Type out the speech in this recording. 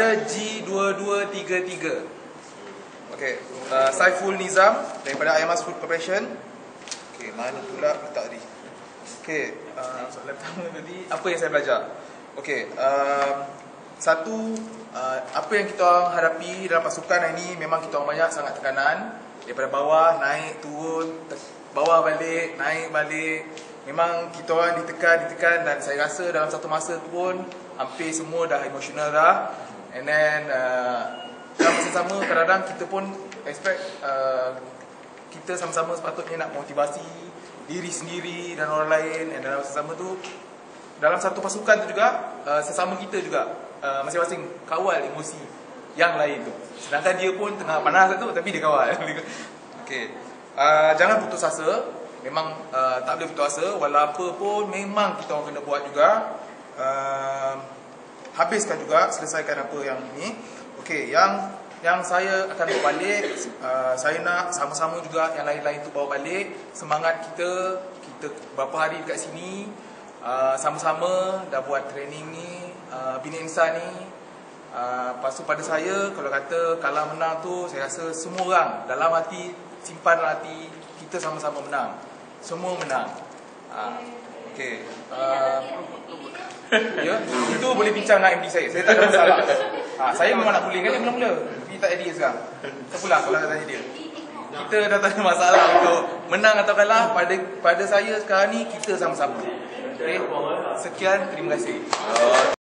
saya G2233. Okey, Saiful Nizam daripada Ayamas Food Corporation. Okey, mana pula letak tadi? Okey, soalan pertama tadi, apa yang saya belajar? Okey, satu, apa yang kita orang hadapi dalam pasukan hari ni, memang kita orang banyak sangat tekanan. Daripada bawah, naik, turun, bawah balik, naik balik. Memang kita orang ditekan, dan saya rasa dalam satu masa tu pun hampir semua dah emosional dah. And then dalam masa sama kadang-kadang kita pun expect kita sama-sama sepatutnya nak motivasi diri sendiri dan orang lain. And dalam masa sama tu, dalam satu pasukan tu juga, sesama kita juga masing-masing kawal emosi yang lain tu. Sedangkan dia pun tengah panas tu, tapi dia kawal. Okay. Jangan putus asa. Memang tak boleh putus asa. Walau apa pun memang kita orang kena buat juga. Habiskan juga, selesaikan apa yang ini. Okay, yang saya akan bawa balik, saya nak sama-sama juga yang lain-lain tu bawa balik. Semangat kita berapa hari dekat sini, sama-sama dah buat training ni, Bina Insan ni. Lepas tu pada saya, kalau kata kalah menang tu, saya rasa semua orang dalam hati, simpan dalam hati, kita sama-sama menang. Semua menang. Okay. Ya, itu boleh bincang dengan MD saya. Saya tak ada masalah. Saya memang nak pulih kan dia mula-mula. Tapi tak jadi sekarang. Saya pulang kalau nak tanya dia. Kita dah tak ada masalah untuk menang atau kalah. Pada saya sekarang ni, kita sama-sama. Okay. Sekian, terima kasih.